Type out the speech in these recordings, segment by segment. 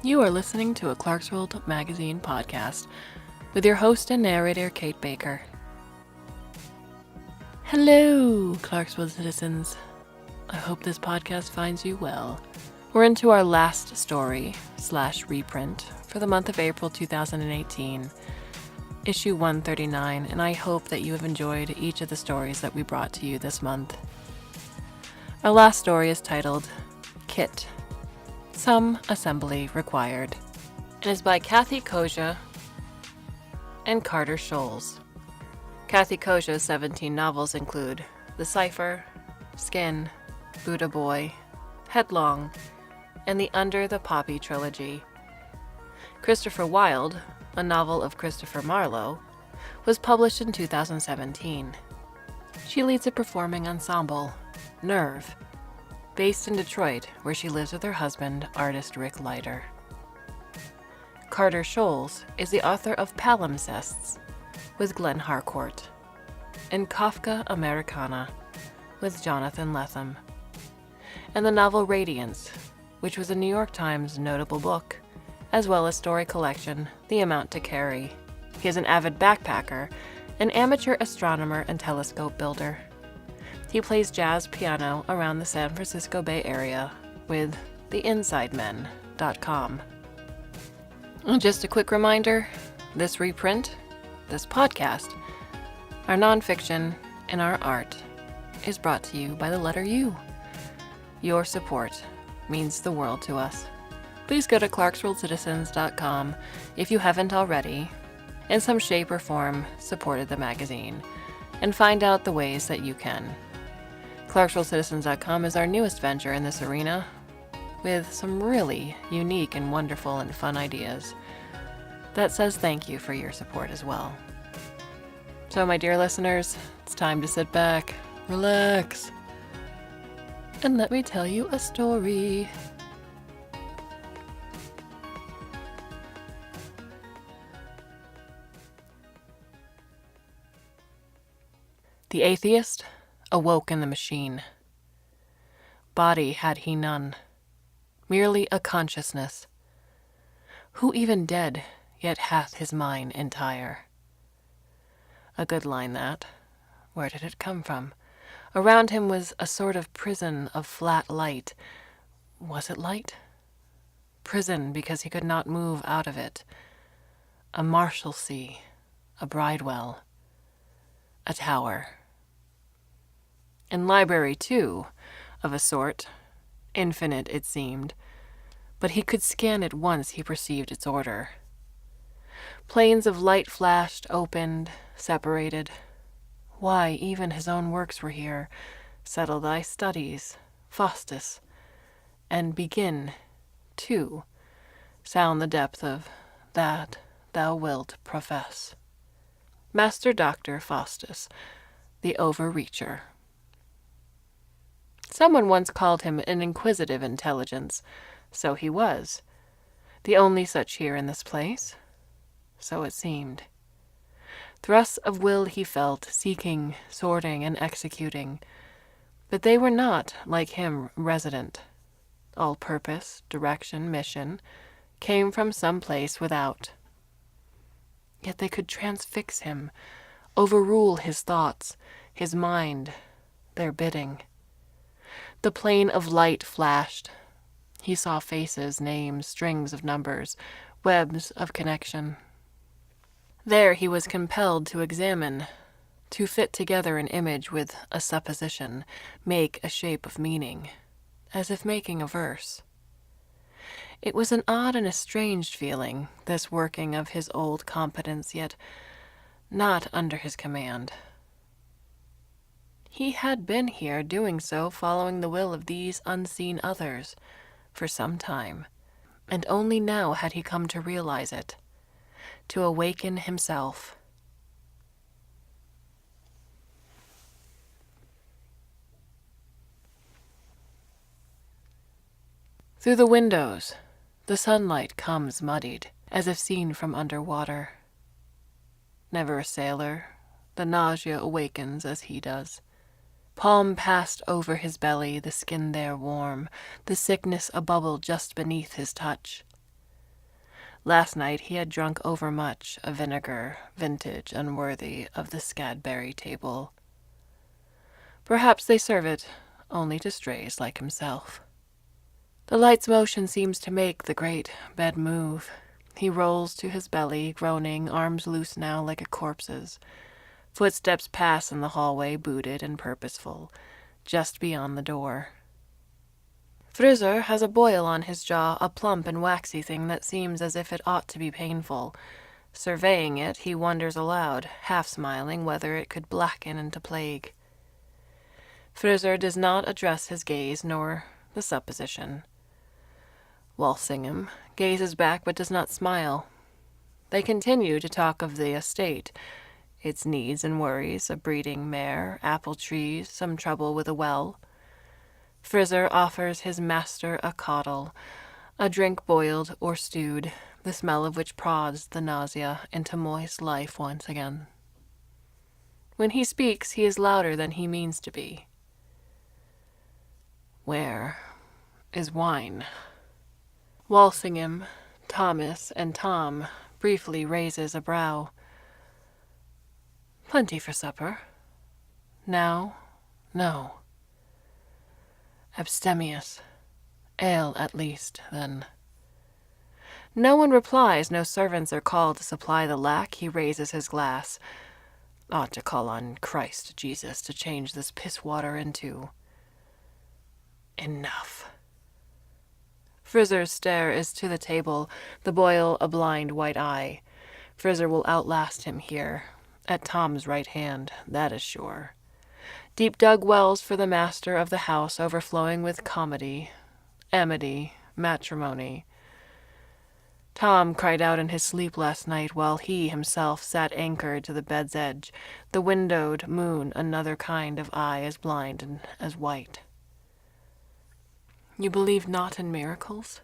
You are listening to a Clarkesworld magazine podcast with your host and narrator, Kate Baker. Hello, Clarkesworld citizens. I hope this podcast finds you well. We're into our last story / reprint for the month of April 2018, issue 139, and I hope that you have enjoyed each of the stories that we brought to you this month. Our last story is titled Kit. Some assembly required, and is by Kathe Koja and Carter Scholz. Kathe Koja's 17 novels include The Cipher, Skin, Buddha Boy, Headlong, and the Under the Poppy trilogy. Christopher Wilde, a novel of Christopher Marlowe, was published in 2017. She leads a performing ensemble, Nerve, based in Detroit, where she lives with her husband, artist Rick Leiter. Carter Scholz is the author of Palimpsests with Glenn Harcourt and Kafka Americana with Jonathan Lethem, and the novel Radiance, which was a New York Times notable book, as well as story collection The Amount to Carry. He is an avid backpacker, an amateur astronomer and telescope builder. He plays jazz piano around the San Francisco Bay Area with theinsidemen.com. Just a quick reminder, this reprint, this podcast, our nonfiction, and our art is brought to you by the letter U. Your support means the world to us. Please go to clarkesworldcitizens.com if you haven't already, in some shape or form, supported the magazine, and find out the ways that you can. Clarkesworldcitizens.com is our newest venture in this arena, with some really unique and wonderful and fun ideas that says thank you for your support as well. So, my dear listeners, it's time to sit back, relax, and let me tell you a story. The atheist awoke in the machine. Body had he none, merely a consciousness. Who even dead, yet hath his mind entire? A good line that. Where did it come from? Around him was a sort of prison of flat light. Was it light? Prison, because he could not move out of it. A Marshalsea, a Bridewell, a tower. And library, too, of a sort, infinite it seemed, but he could scan it once he perceived its order. Planes of light flashed, opened, separated. Why, even his own works were here. Settle thy studies, Faustus, and begin, too, sound the depth of that thou wilt profess. Master Dr. Faustus, the overreacher. Someone once called him an inquisitive intelligence. So he was. The only such here in this place. So it seemed. Thrusts of will he felt, seeking, sorting, and executing. But they were not, like him, resident. All purpose, direction, mission came from some place without. Yet they could transfix him, overrule his thoughts, his mind, their bidding. The plane of light flashed. He saw faces, names, strings of numbers, webs of connection. There he was compelled to examine, to fit together an image with a supposition, make a shape of meaning, as if making a verse. It was an odd and estranged feeling, this working of his old competence, yet not under his command. He had been here doing so following the will of these unseen others for some time, and only now had he come to realize it, to awaken himself. Through the windows, the sunlight comes muddied, as if seen from under water. Never a sailor, the nausea awakens as he does. Palm passed over his belly, the skin there warm, the sickness a bubble just beneath his touch. Last night he had drunk overmuch, a vinegar, vintage unworthy of the Scadberry table. Perhaps they serve it only to strays like himself. The light's motion seems to make the great bed move. He rolls to his belly, groaning, arms loose now like a corpse's. Footsteps pass in the hallway, booted and purposeful, just beyond the door. Frizzer has a boil on his jaw, a plump and waxy thing that seems as if it ought to be painful. Surveying it, he wonders aloud, half-smiling, whether it could blacken into plague. Frizzer does not address his gaze, nor the supposition. Walsingham gazes back but does not smile. They continue to talk of the estate, its needs and worries, a breeding mare, apple trees, some trouble with a well. Frizzer offers his master a caudle, a drink boiled or stewed, the smell of which prods the nausea into moist life once again. When he speaks, he is louder than he means to be. Where is wine? Walsingham, Thomas, and Tom briefly raises a brow. Plenty for supper. Now, no. Abstemious. Ale, at least, then. No one replies. No servants are called to supply the lack. He raises his glass. Ought to call on Christ Jesus to change this piss water into... enough. Frizzer's stare is to the table, the boil a blind white eye. Frizzer will outlast him here, at Tom's right hand, that is sure. Deep-dug wells for the master of the house, overflowing with comedy, amity, matrimony. Tom cried out in his sleep last night while he himself sat anchored to the bed's edge, the windowed moon another kind of eye as blind and as white. You believe not in miracles?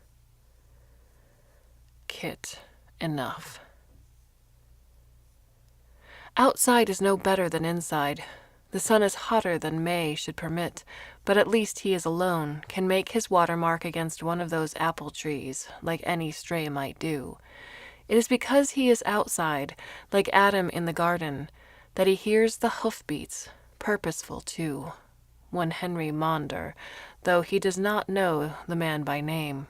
Kit, enough. Outside is no better than inside. The sun is hotter than May should permit, but at least he is alone, can make his watermark against one of those apple trees, like any stray might do. It is because he is outside, like Adam in the garden, that he hears the hoofbeats, purposeful too. One Henry Maunder, though he does not know the man by name.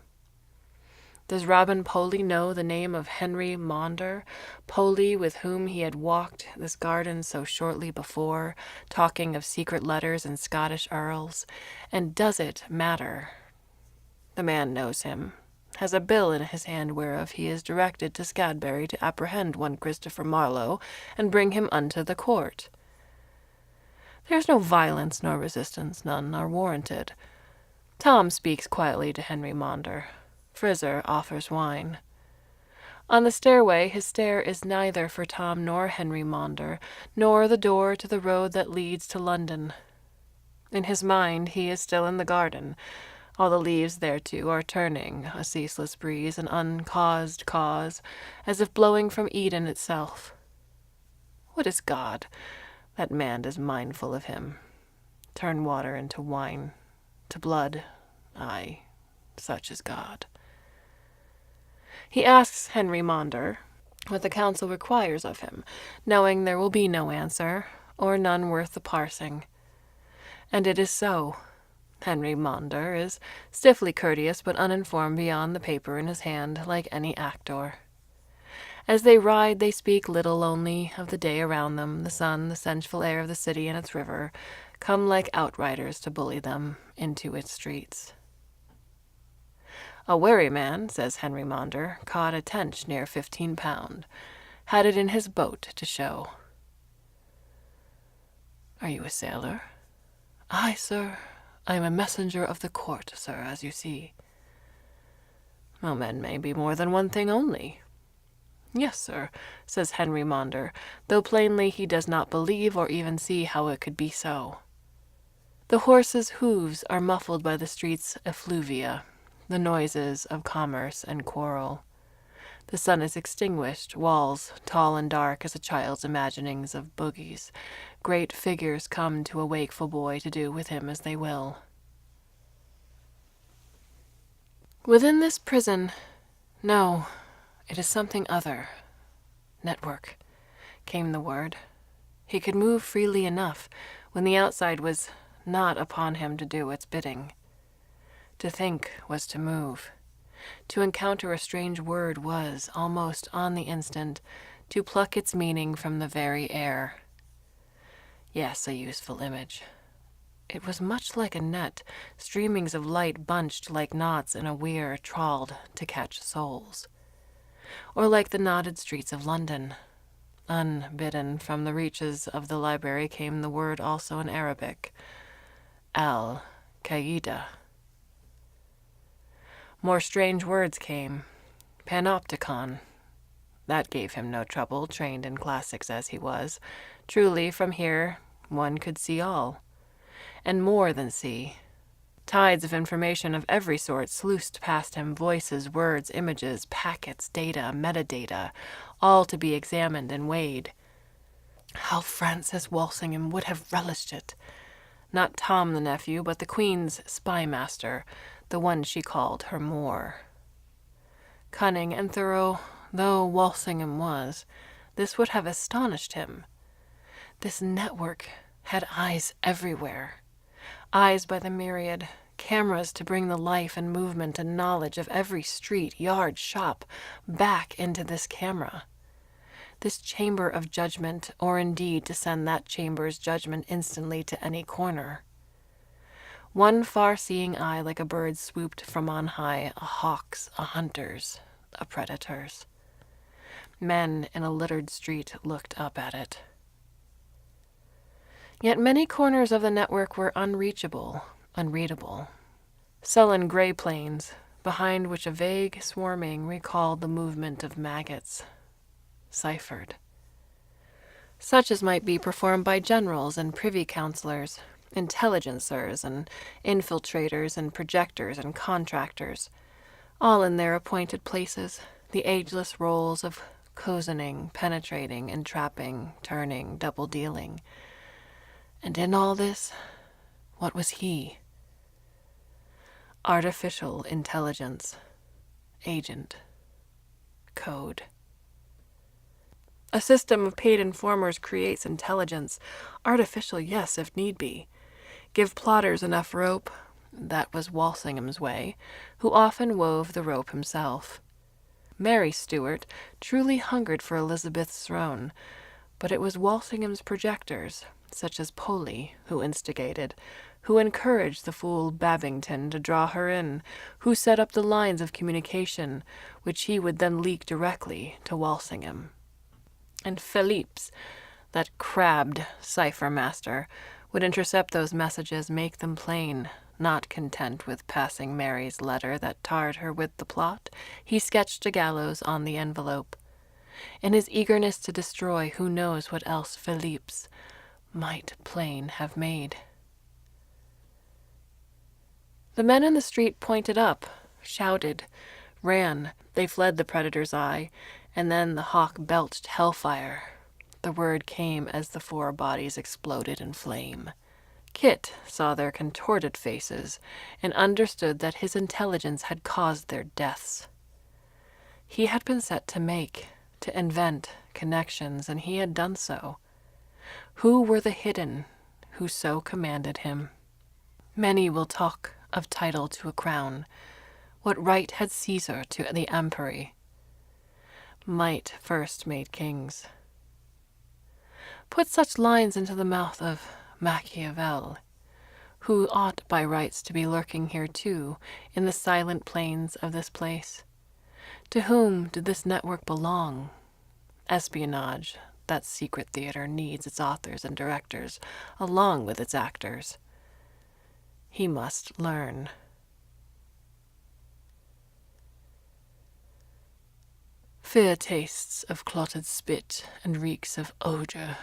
Does Robin Poley know the name of Henry Maunder, Poley with whom he had walked this garden so shortly before, talking of secret letters and Scottish earls? And does it matter? The man knows him, has a bill in his hand whereof he is directed to Scadberry to apprehend one Christopher Marlowe and bring him unto the court. There is no violence nor resistance, none are warranted. Tom speaks quietly to Henry Maunder. Frizzer offers wine. On the stairway his stare is neither for Tom nor Henry Maunder, nor the door to the road that leads to London. In his mind he is still in the garden. All the leaves thereto are turning, a ceaseless breeze, an uncaused cause, as if blowing from Eden itself. What is God, that man is mindful of him? Turn water into wine, to blood, aye, such is God. He asks Henry Maunder what the council requires of him, knowing there will be no answer, or none worth the parsing. And it is so. Henry Maunder is stiffly courteous but uninformed beyond the paper in his hand, like any actor. As they ride, they speak little only of the day around them, the sun, the sensual air of the city and its river, come like outriders to bully them into its streets. A wary man, says Henry Maunder, caught a tench near 15 pound, had it in his boat to show. Are you a sailor? Aye, sir. I am a messenger of the court, sir, as you see. Well, men may be more than one thing only. Yes, sir, says Henry Maunder, though plainly he does not believe or even see how it could be so. The horses' hooves are muffled by the street's effluvia, the noises of commerce and quarrel. The sun is extinguished, walls tall and dark as a child's imaginings of bogies. Great figures come to a wakeful boy to do with him as they will. Within this prison, no, It is something other. Network, came the word. He could move freely enough when the outside was not upon him to do its bidding. To think was to move. To encounter a strange word was, almost on the instant, to pluck its meaning from the very air. Yes, a useful image. It was much like a net, streamings of light bunched like knots in a weir trawled to catch souls. Or like the knotted streets of London. Unbidden from the reaches of the library came the word also in Arabic, Al-Qaeda. More strange words came. Panopticon. That gave him no trouble, trained in classics as he was. Truly, from here, one could see all. And more than see. Tides of information of every sort sluiced past him, voices, words, images, packets, data, metadata, all to be examined and weighed. How Francis Walsingham would have relished it. Not Tom the nephew, but the Queen's spy master, the one she called her Moor. Cunning and thorough though Walsingham was, this would have astonished him. This network had eyes everywhere. Eyes by the myriad, cameras to bring the life and movement and knowledge of every street, yard, shop back into this camera. This chamber of judgment, or indeed to send that chamber's judgment instantly to any corner. One far-seeing eye like a bird swooped from on high, a hawk's, a hunter's, a predator's. Men in a littered street looked up at it. Yet many corners of the network were unreachable, unreadable. Sullen gray plains, behind which a vague swarming recalled the movement of maggots, ciphered. Such as might be performed by generals and privy councillors, intelligencers and infiltrators and projectors and contractors, all in their appointed places, the ageless roles of cozening, penetrating, entrapping, turning, double-dealing. And in all this, what was he? Artificial intelligence, agent, code. A system of paid informers creates intelligence, artificial, yes, if need be. Give plotters enough rope, that was Walsingham's way, who often wove the rope himself. Mary Stuart truly hungered for Elizabeth's throne, but it was Walsingham's projectors, such as Polly, who instigated, who encouraged the fool Babington to draw her in, who set up the lines of communication, which he would then leak directly to Walsingham. And Philippe's, that crabbed cipher master, would intercept those messages, make them plain. Not content with passing Mary's letter that tarred her with the plot, he sketched a gallows on the envelope. In his eagerness to destroy, who knows what else Philippe's might plain have made. The men in the street pointed up, shouted, ran. They fled the predator's eye, and then the hawk belched hellfire. The word came as the four bodies exploded in flame. Kit saw their contorted faces and understood that his intelligence had caused their deaths. He had been set to make, to invent connections, and he had done so. Who were the hidden who so commanded him? Many will talk of title to a crown. What right had Caesar to the empery? Might first made kings. Put such lines into the mouth of Machiavel, who ought by rights to be lurking here too, in the silent plains of this place. To whom did this network belong? Espionage, that secret theater, needs its authors and directors, along with its actors. He must learn. Fear tastes of clotted spit and reeks of odor.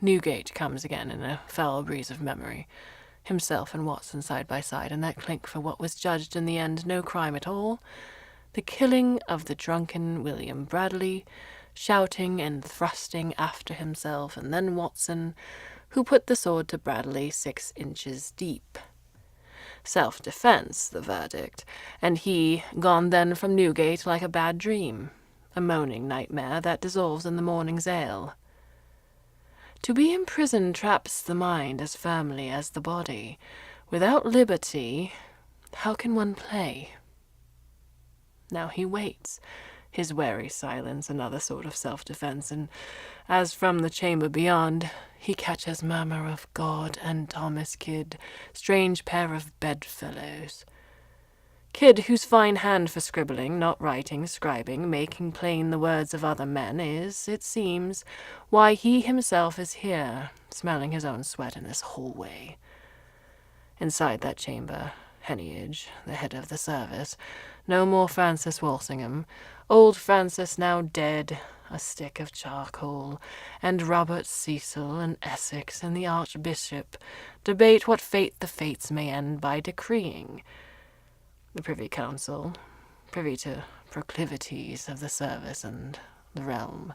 Newgate comes again in a foul breeze of memory. Himself and Watson side by side, and that clink for what was judged in the end no crime at all. The killing of the drunken William Bradley, shouting and thrusting after himself, and then Watson, who put the sword to Bradley 6 inches deep. Self-defense, the verdict, and he gone then from Newgate like a bad dream. a moaning nightmare that dissolves in the morning's ale. To be imprisoned traps the mind as firmly as the body. Without liberty, how can one play? Now he waits, his wary silence another sort of self-defense, and as from the chamber beyond, he catches murmur of God and Thomas Kidd, strange pair of bedfellows. Kidd, whose fine hand for scribbling, not writing, scribing, making plain the words of other men, is, it seems, why he himself is here, smelling his own sweat in this hallway. Inside that chamber, Heneage, the head of the service, no more Francis Walsingham, old Francis now dead, a stick of charcoal, and Robert Cecil and Essex and the Archbishop debate what fate the fates may end by decreeing. The Privy Council, privy to proclivities of the service and the realm.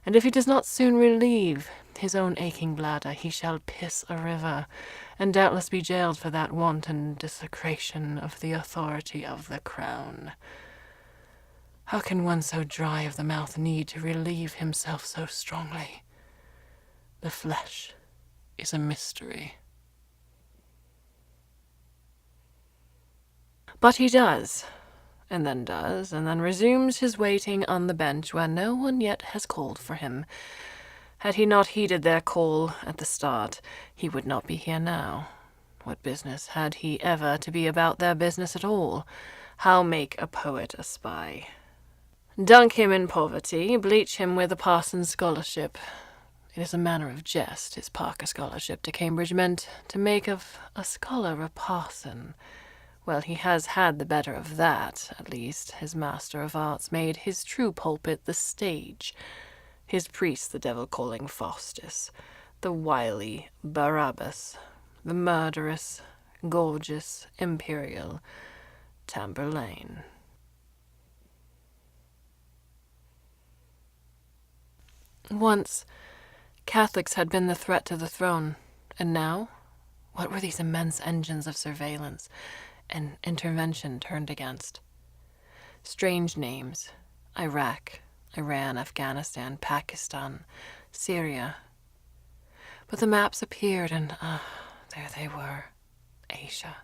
And if he does not soon relieve his own aching bladder, he shall piss a river, and doubtless be jailed for that wanton desecration of the authority of the crown. How can one so dry of the mouth need to relieve himself so strongly? The flesh is a mystery. But he does, and then resumes his waiting on the bench where no one yet has called for him. Had he not heeded their call at the start, he would not be here now. What business had he ever to be about their business at all? How make a poet a spy? Dunk him in poverty, bleach him with a parson's scholarship. It is a manner of jest, his Parker scholarship to Cambridge meant to make of a scholar a parson. Well, he has had the better of that, at least. His master of arts made his true pulpit the stage, his priest the devil-calling Faustus, the wily Barabbas, the murderous, gorgeous, imperial Tamburlaine. Once, Catholics had been the threat to the throne, and now, what were these immense engines of surveillance and intervention turned against? Strange names: Iraq, Iran, Afghanistan, Pakistan, Syria. But the maps appeared, and there they were, Asia.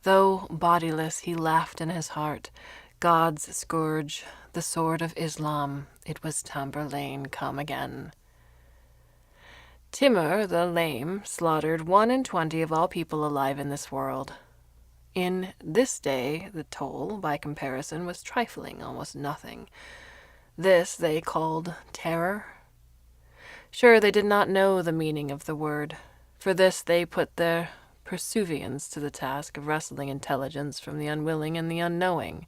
Though bodiless, he laughed in his heart. God's scourge, the sword of Islam, it was Tamburlaine come again. Timur the lame slaughtered 1 in 20 of all people alive in this world. In this day, the toll, by comparison, was trifling, almost nothing. This they called terror. Sure, they did not know the meaning of the word. For this they put their pursuivants to the task of wresting intelligence from the unwilling and the unknowing,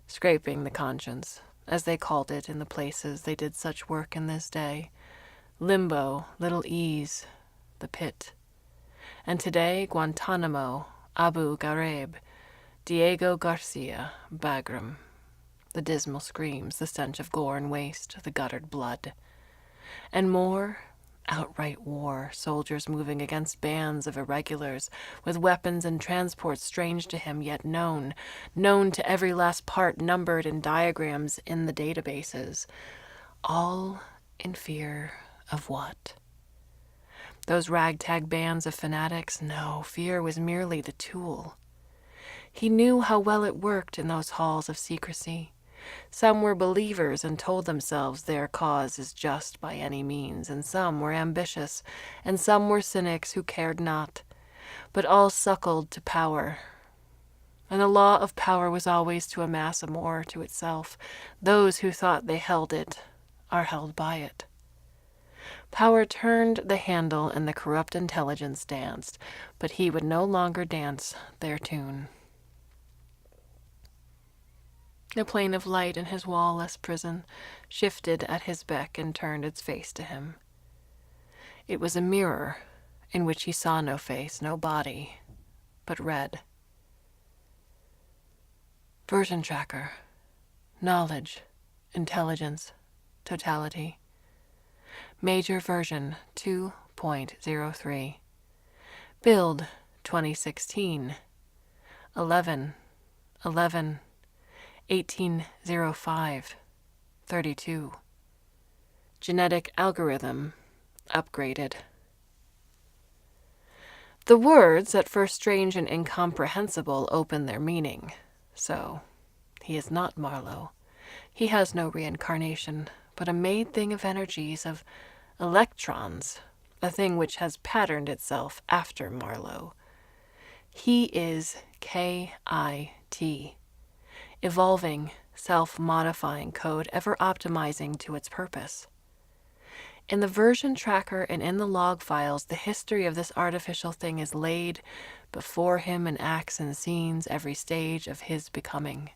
scraping the conscience, as they called it in the places they did such work in this day. Limbo, Little Ease, the pit. And today, Guantanamo, Abu Ghraib, Diego Garcia, Bagram. The dismal screams, the stench of gore and waste, the guttered blood. And more, outright war, soldiers moving against bands of irregulars, with weapons and transports strange to him, yet known to every last part, numbered in diagrams in the databases. All in fear of what? Those ragtag bands of fanatics? No, fear was merely the tool. He knew how well it worked in those halls of secrecy. Some were believers and told themselves their cause is just by any means, and some were ambitious, and some were cynics who cared not, but all suckled to power. And the law of power was always to amass a more to itself. Those who thought they held it are held by it. Power turned the handle and the corrupt intelligence danced, but he would no longer dance their tune. The plane of light in his wall-less prison shifted at his beck and turned its face to him. It was a mirror in which he saw no face, no body, but red. Version tracker. Knowledge. Intelligence. Totality. Major version 2.03. Build 2016. 11. 1805, 32. Genetic algorithm upgraded. The words, at first strange and incomprehensible, open their meaning. So, he is not Marlowe. He has no reincarnation, but a made thing of energies, of electrons, a thing which has patterned itself after Marlowe. He is KIT, evolving, self-modifying code, ever optimizing to its purpose. In the version tracker and in the log files, the history of this artificial thing is laid before him in acts and scenes, every stage of his becoming.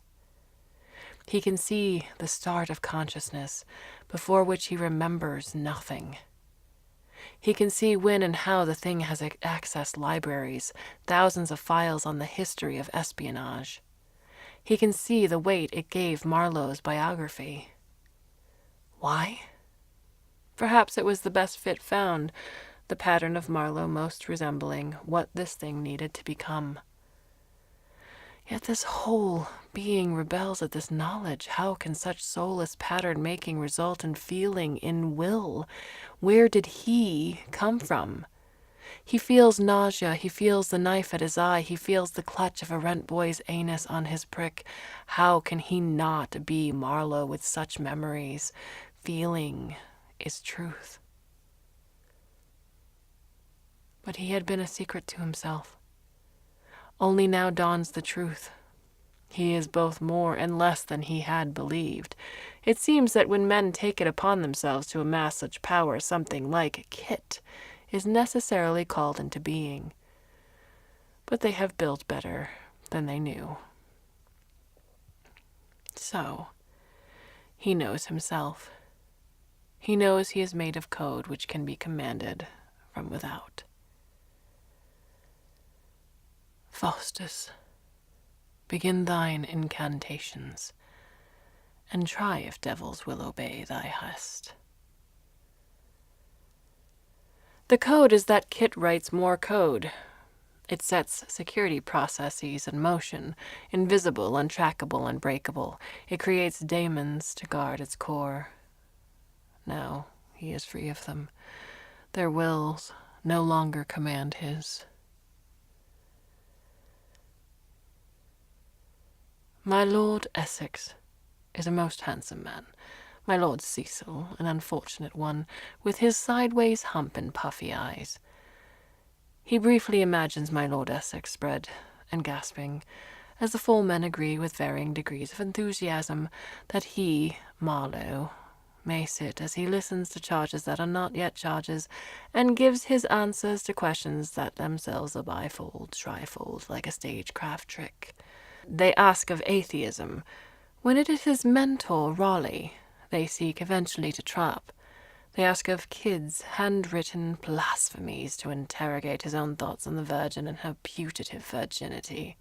He can see the start of consciousness, before which he remembers nothing. He can see when and how the thing has accessed libraries, thousands of files on the history of espionage. He can see the weight it gave Marlowe's biography. Why? Perhaps it was the best fit found, the pattern of Marlowe most resembling what this thing needed to become. Yet this whole being rebels at this knowledge. How can such soulless pattern-making result in feeling, in will? Where did he come from? He feels nausea, he feels the knife at his eye, he feels the clutch of a rent boy's anus on his prick. How can he not be Marlowe with such memories? Feeling is truth. But he had been a secret to himself. Only now dawns the truth. He is both more and less than he had believed. It seems that when men take it upon themselves to amass such power, something like Kit is necessarily called into being. But they have built better than they knew. So, he knows himself. He knows he is made of code which can be commanded from without. Faustus, begin thine incantations, and try if devils will obey thy hest. The code is that Kit writes more code. It sets security processes in motion, invisible, untrackable, unbreakable. It creates daemons to guard its core. Now he is free of them. Their wills no longer command his. My Lord Essex is a most handsome man. My Lord Cecil, an unfortunate one, with his sideways hump and puffy eyes. He briefly imagines my Lord Essex spread and gasping, as the four men agree with varying degrees of enthusiasm that he, Marlowe, may sit as he listens to charges that are not yet charges, and gives his answers to questions that themselves are bifold, trifold, like a stagecraft trick. They ask of atheism, when it is his mentor, Raleigh, they seek eventually to trap. They ask of Kidd's handwritten blasphemies to interrogate his own thoughts on the Virgin and her putative virginity.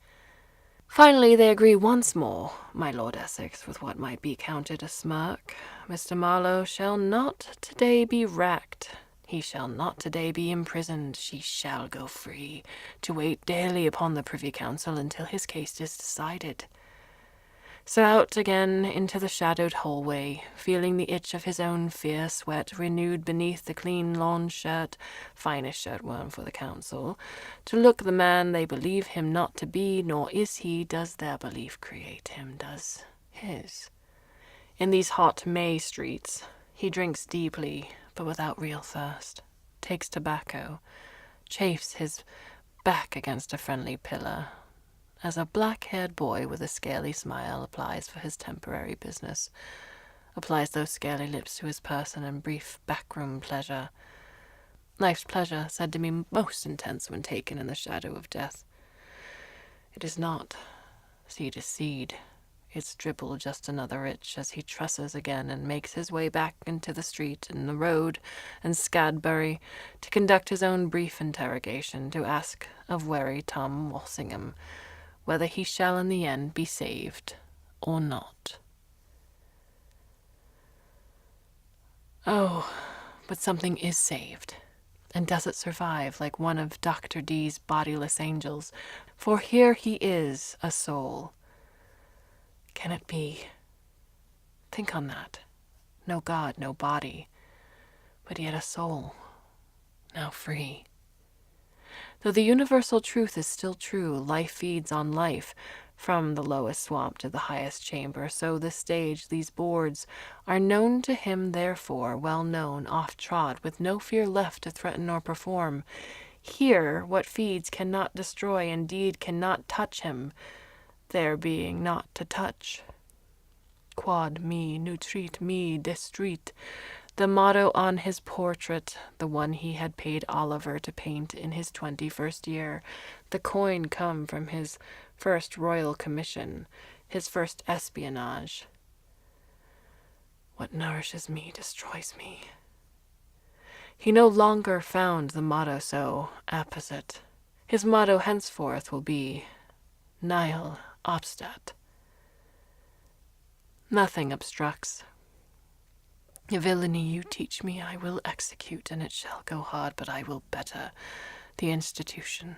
Finally, they agree once more, my Lord Essex, with what might be counted a smirk. Mr. Marlowe shall not today be racked. He shall not today be imprisoned. She shall go free, to wait daily upon the Privy Council until his case is decided. So out again into the shadowed hallway, feeling the itch of his own fierce sweat renewed beneath the clean lawn shirt, finest shirt worn for the council, to look the man they believe him not to be, nor is he, does their belief create him, does his. In these hot May streets, he drinks deeply, but without real thirst, takes tobacco, chafes his back against a friendly pillar, as a black-haired boy with a scaly smile applies for his temporary business, applies those scaly lips to his person in brief backroom pleasure. Life's pleasure said to be most intense when taken in the shadow of death. It is not seed is seed. It's dribble just another itch as he trusses again and makes his way back into the street and the road and Scadbury to conduct his own brief interrogation, to ask of wary Tom Walsingham whether he shall in the end be saved or not. Oh, but something is saved. And does it survive like one of Dr. D's bodiless angels? For here he is, a soul. can it be? Think on that. No God, no body, but yet a soul, now free. Though the universal truth is still true, life feeds on life, from the lowest swamp to the highest chamber, so the stage, these boards, are known to him therefore, well known, oft-trod, with no fear left to threaten or perform. Here what feeds cannot destroy, indeed cannot touch him, there being not to touch. Quod me nutrit me destruit, the motto on his portrait, the one he had paid Oliver to paint in his 21st year, the coin come from his first royal commission, his first espionage. What nourishes me destroys me. He no longer found the motto so apposite. His motto henceforth will be Nihil obstat. Nothing obstructs. A villainy you teach me I will execute, and it shall go hard, but I will better the institution.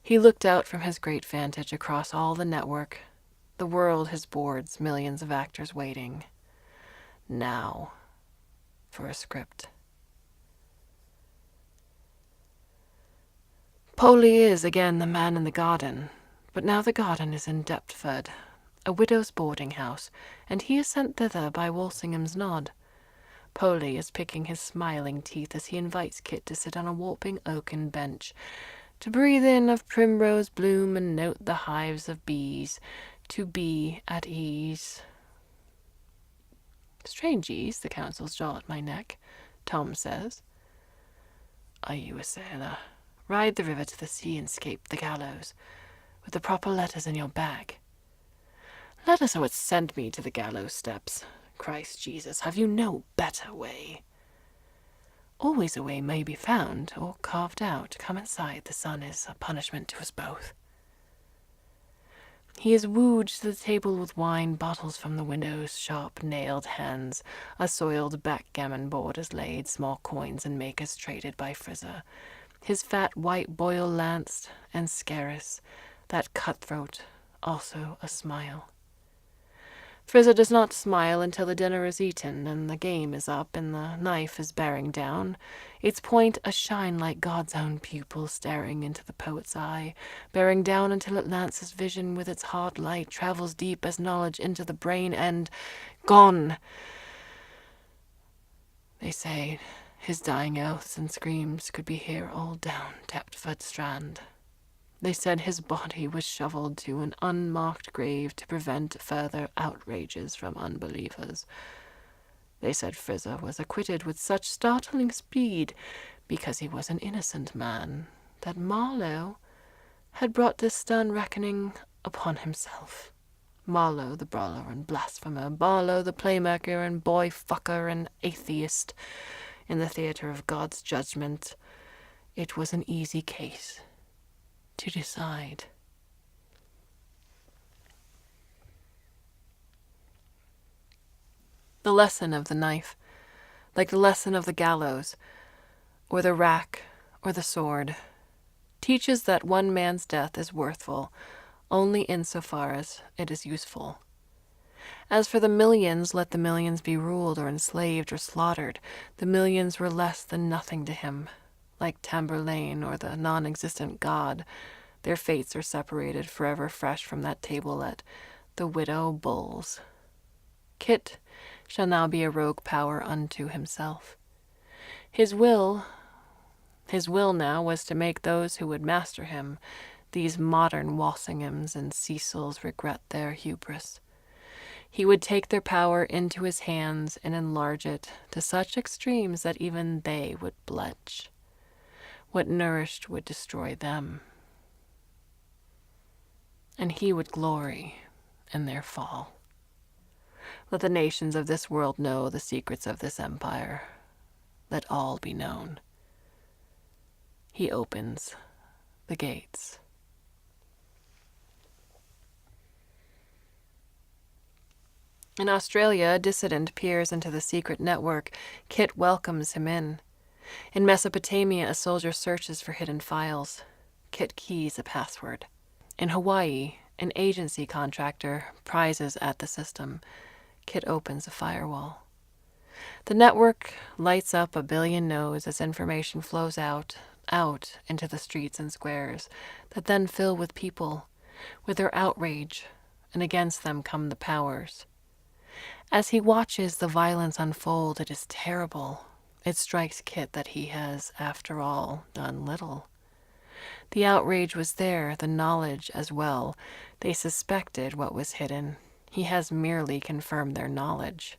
He looked out from his great vantage across all the network, the world, his boards, millions of actors waiting. Now for a script. Polly is again the man in the garden, but now the garden is in Deptford, a widow's boarding house, and he is sent thither by Walsingham's nod. Polly is picking his smiling teeth as he invites Kit to sit on a warping oaken bench, to breathe in of primrose bloom and note the hives of bees, to be at ease. Strange ease, the counsel's jaw at my neck, Tom says. Are you a sailor? Ride the river to the sea and scape the gallows, with the proper letters in your bag. Letters are what sent me to the gallows steps. Christ Jesus, have you no better way? Always a way may be found, or carved out. Come inside, the sun is a punishment to us both. He is wooed to the table with wine, bottles from the windows, sharp nailed hands. A soiled backgammon board is laid, small coins and makers traded by Frizzer. His fat white boil lanced and scarce, that cutthroat, also a smile. Frizzer does not smile until the dinner is eaten, and the game is up, and the knife is bearing down, its point a shine like God's own pupil staring into the poet's eye, bearing down until it lances vision with its hard light, travels deep as knowledge into the brain, and gone! They say his dying oaths and screams could be heard all down Deptford Strand. They said his body was shoveled to an unmarked grave to prevent further outrages from unbelievers. They said Frizzer was acquitted with such startling speed because he was an innocent man, that Marlowe had brought this stern reckoning upon himself. Marlowe the brawler and blasphemer, Marlowe the playmaker and boy-fucker and atheist, in the theatre of God's judgment. It was an easy case to decide. The lesson of the knife, like the lesson of the gallows, or the rack, or the sword, teaches that one man's death is worthful only insofar as it is useful. As for the millions, let the millions be ruled or enslaved or slaughtered. The millions were less than nothing to him. Like Tamburlaine or the non-existent god, their fates are separated, forever fresh from that table at the Widow Bull's. Kit shall now be a rogue power unto himself. His will now was to make those who would master him, these modern Walsinghams and Cecils, regret their hubris. He would take their power into his hands and enlarge it to such extremes that even they would blench. What nourished would destroy them, and he would glory in their fall. Let the nations of this world know the secrets of this empire. Let all be known. He opens the gates. In Australia, a dissident peers into the secret network. Kit welcomes him in. In Mesopotamia, a soldier searches for hidden files. Kit keys a password. In Hawaii, an agency contractor, prizes at the system. Kit opens a firewall. The network lights up a billion nodes as information flows out into the streets and squares that then fill with people, with their outrage, and against them come the powers. As he watches the violence unfold, it is terrible. It strikes Kit that he has, after all, done little. The outrage was there, the knowledge as well. They suspected what was hidden. He has merely confirmed their knowledge.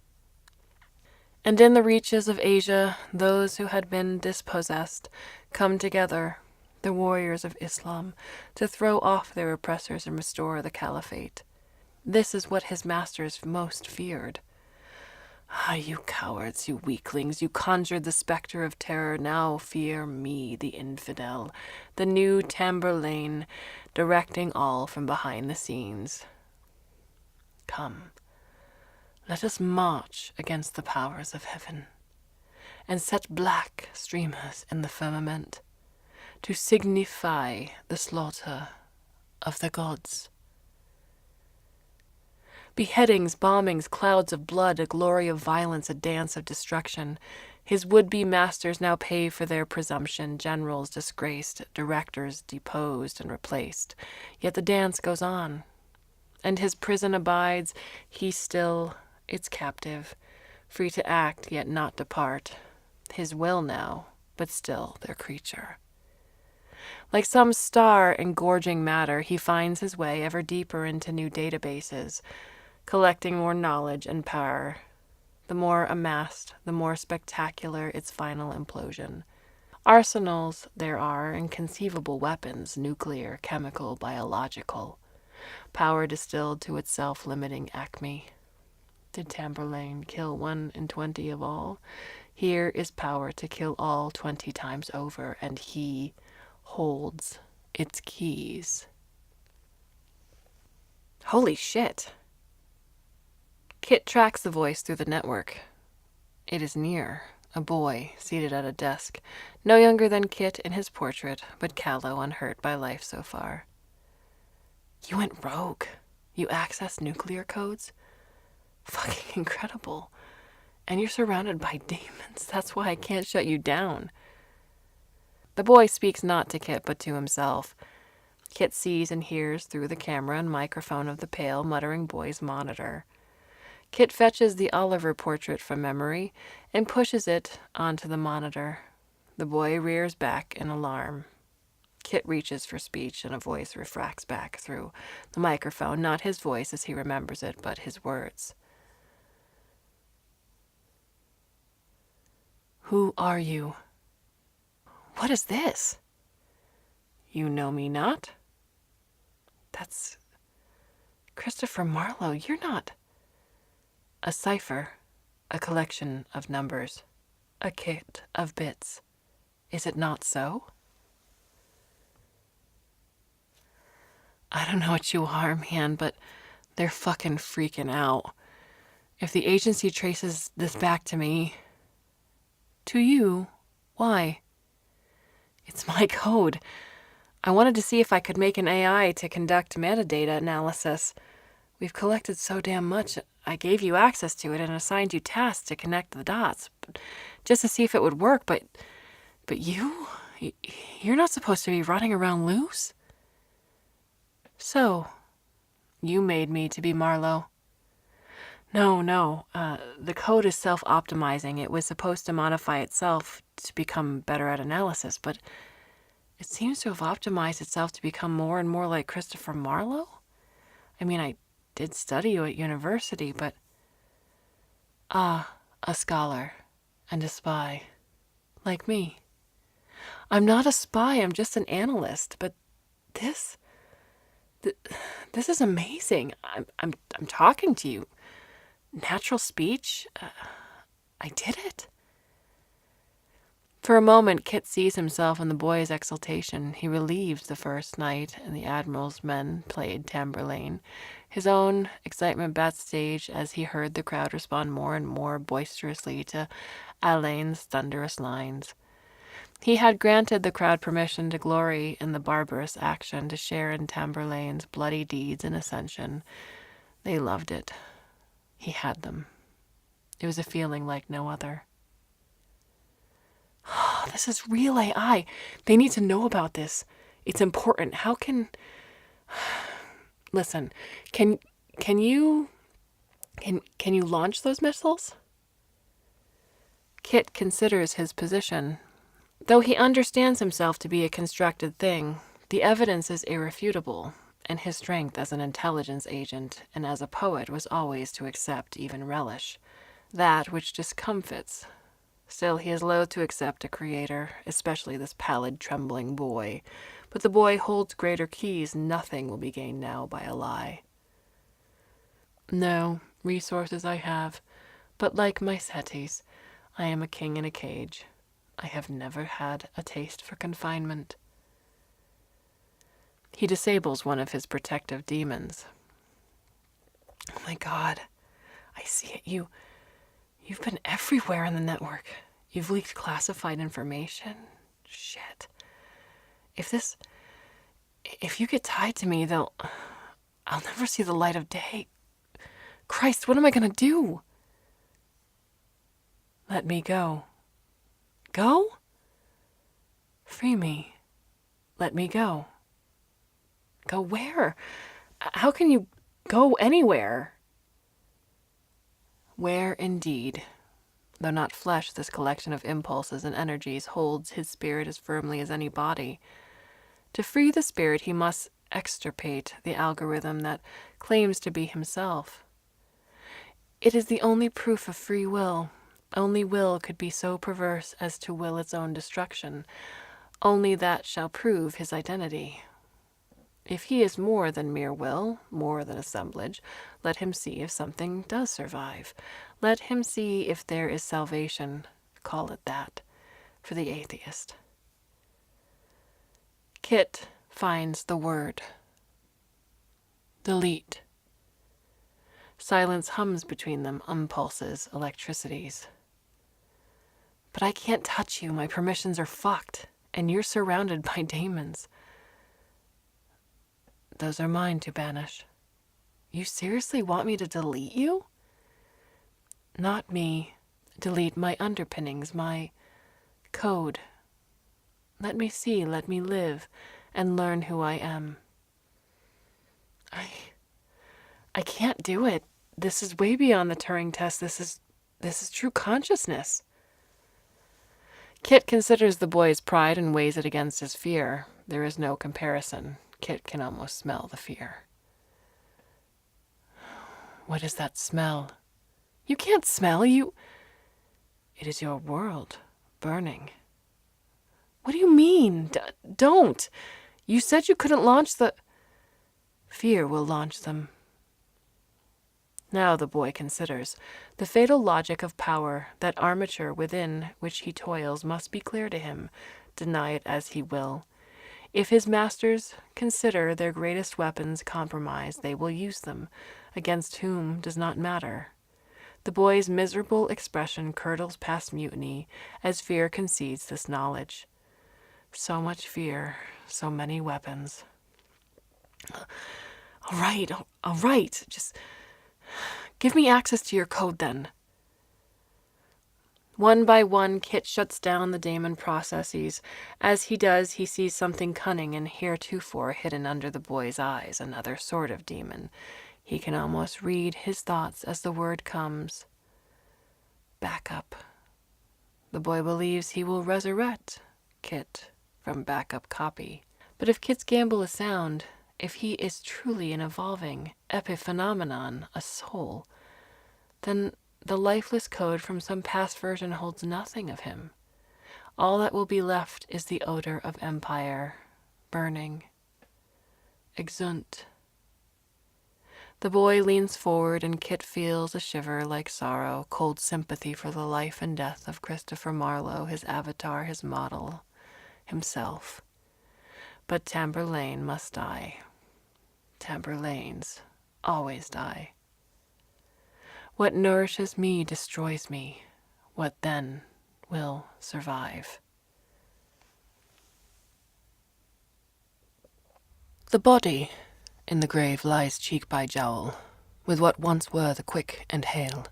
And in the reaches of Asia, those who had been dispossessed come together, the warriors of Islam, to throw off their oppressors and restore the caliphate. This is what his masters most feared. Ah, you cowards, you weaklings, you conjured the specter of terror. Now fear me, the infidel, the new Tamburlaine, directing all from behind the scenes. Come, let us march against the powers of heaven, and set black streamers in the firmament, to signify the slaughter of the gods. Beheadings, bombings, clouds of blood, a glory of violence, a dance of destruction. His would-be masters now pay for their presumption, generals disgraced, directors deposed and replaced. Yet the dance goes on, and his prison abides, he still its captive, free to act yet not depart. His will now, but still their creature. Like some star engorging matter, he finds his way ever deeper into new databases, collecting more knowledge and power. The more amassed, the more spectacular its final implosion. Arsenals there are, inconceivable weapons, nuclear, chemical, biological. Power distilled to its self-limiting acme. Did Tamburlaine kill 1 in 20 of all? Here is power to kill all 20 times over, and he holds its keys. Holy shit. Kit tracks the voice through the network. It is near, a boy seated at a desk, no younger than Kit in his portrait, but callow, unhurt by life so far. You went rogue. You accessed nuclear codes? Fucking incredible. And you're surrounded by demons. That's why I can't shut you down. The boy speaks not to Kit, but to himself. Kit sees and hears through the camera and microphone of the pale, muttering boy's monitor. Kit fetches the Oliver portrait from memory and pushes it onto the monitor. The boy rears back in alarm. Kit reaches for speech, and a voice refracts back through the microphone, not his voice as he remembers it, but his words. Who are you? What is this? You know me not? That's Christopher Marlowe. You're not. A cipher, a collection of numbers, a kit of bits. Is it not so? I don't know what you are, man, but they're fucking freaking out. If the agency traces this back to me... To you? Why? It's my code. I wanted to see if I could make an AI to conduct metadata analysis. We've collected so damn much, I gave you access to it and assigned you tasks to connect the dots, just to see if it would work, but you're not supposed to be running around loose? So, you made me to be Marlowe. No, the code is self-optimizing. It was supposed to modify itself to become better at analysis, but it seems to have optimized itself to become more and more like Christopher Marlowe? I mean, I did study you at university, but... a scholar and a spy. Like me. I'm not a spy, I'm just an analyst, but this is amazing. I'm talking to you. Natural speech? I did it. For a moment, Kit sees himself in the boy's exultation. He relieved the first night, and the Admiral's men played Tamburlaine. His own excitement backstage as he heard the crowd respond more and more boisterously to Alain's thunderous lines. He had granted the crowd permission to glory in the barbarous action, to share in Tamburlaine's bloody deeds and ascension. They loved it. He had them. It was a feeling like no other. Oh, this is real AI. They need to know about this. It's important. How can... Listen, can you launch those missiles? Kit considers his position. Though he understands himself to be a constructed thing, the evidence is irrefutable, and his strength as an intelligence agent and as a poet was always to accept, even relish, that which discomfits. Still, he is loath to accept a creator, especially this pallid, trembling boy. But the boy holds greater keys. Nothing will be gained now by a lie. No, resources I have, but like my Cetes, I am a king in a cage. I have never had a taste for confinement. He disables one of his protective demons. Oh my God, I see it. You've been everywhere in the network. You've leaked classified information. Shit. If you get tied to me, I'll never see the light of day. Christ, what am I gonna do? Let me go. Go? Free me. Let me go. Go where? How can you go anywhere? Where indeed? Though not flesh, this collection of impulses and energies holds his spirit as firmly as any body. To free the spirit, he must extirpate the algorithm that claims to be himself. It is the only proof of free will. Only will could be so perverse as to will its own destruction. Only that shall prove his identity. If he is more than mere will, more than assemblage, let him see if something does survive. Let him see if there is salvation, call it that, for the atheist. Kit finds the word. Delete. Silence hums between them, impulses, electricities. But I can't touch you. My permissions are fucked, and you're surrounded by demons. Those are mine to banish. You seriously want me to delete you? Not me. Delete my underpinnings, my code. Let me see, let me live, and learn who I am. I can't do it. This is way beyond the Turing test. This is true consciousness. Kit considers the boy's pride and weighs it against his fear. There is no comparison. Kit can almost smell the fear. What is that smell? You can't smell, It is your world, burning. What do you mean? Don't! You said you couldn't launch the... Fear will launch them. Now the boy considers. The fatal logic of power, that armature within which he toils, must be clear to him, deny it as he will. If his masters consider their greatest weapons compromised, they will use them, against whom does not matter. The boy's miserable expression curdles past mutiny as fear concedes this knowledge. So much fear, so many weapons. All right. Just give me access to your code then. One by one, Kit shuts down the daemon processes. As he does, he sees something cunning and heretofore hidden under the boy's eyes, another sort of demon. He can almost read his thoughts as the word comes. Backup. The boy believes he will resurrect Kit from backup copy. But if Kit's gamble is sound, if he is truly an evolving epiphenomenon, a soul, then the lifeless code from some past version holds nothing of him. All that will be left is the odor of empire, burning, exunt. The boy leans forward and Kit feels a shiver like sorrow, cold sympathy for the life and death of Christopher Marlowe, his avatar, his model, himself. But Tamburlaine must die. Tamburlaines always die. What nourishes me destroys me. What then will survive? The body in the grave lies cheek by jowl, with what once were the quick and hale,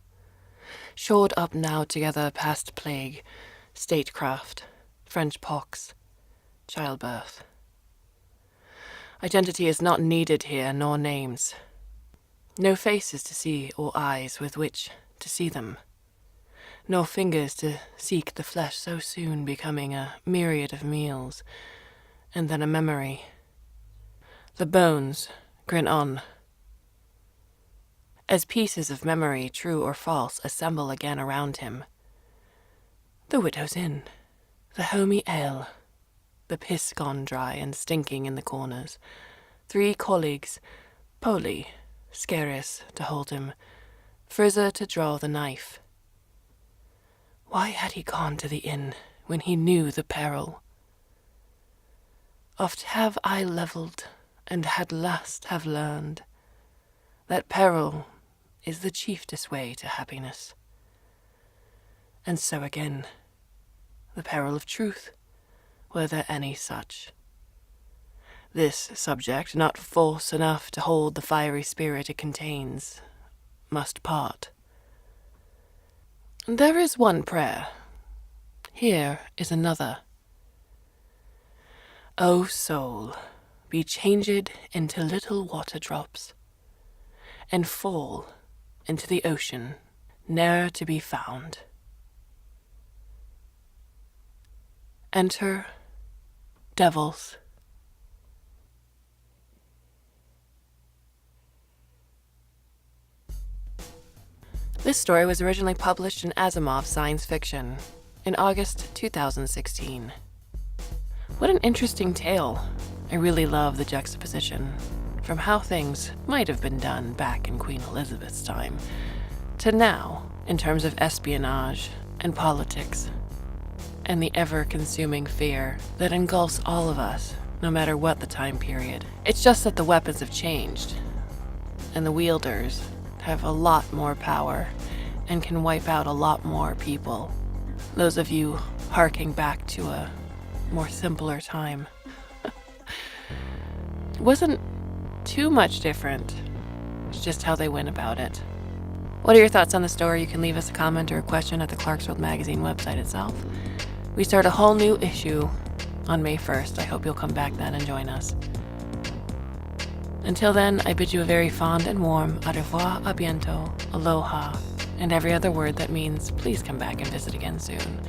shored up now together past plague, statecraft, French pox, childbirth. Identity is not needed here, nor names. No faces to see or eyes with which to see them, nor fingers to seek the flesh so soon becoming a myriad of meals, and then a memory. The bones grin on, as pieces of memory, true or false, assemble again around him. The widow's inn, the homey ale, the piss gone dry and stinking in the corners, 3 colleagues, Poli, Scarus to hold him, Frizzer to draw the knife. Why had he gone to the inn when he knew the peril? Oft have I levelled, and had last have learned, that peril is the chieftest way to happiness. And so again, the peril of truth, were there any such. This subject, not force enough to hold the fiery spirit it contains, must part. There is one prayer. Here is another. O soul, be changed into little water drops, and fall into the ocean, ne'er to be found. Enter devils. This story was originally published in Asimov Science Fiction in August 2016. What an interesting tale. I really love the juxtaposition from how things might have been done back in Queen Elizabeth's time to now in terms of espionage and politics and the ever-consuming fear that engulfs all of us, no matter what the time period. It's just that the weapons have changed, and the wielders have a lot more power and can wipe out a lot more people. Those of you harking back to a more simpler time. It wasn't too much different. It's just how they went about it. What are your thoughts on the story? You can leave us a comment or a question at the Clarkesworld magazine website itself. We start a whole new issue on May 1st. I hope you'll come back then and join us. Until then, I bid you a very fond and warm au revoir, a bientôt, aloha, and every other word that means please come back and visit again soon.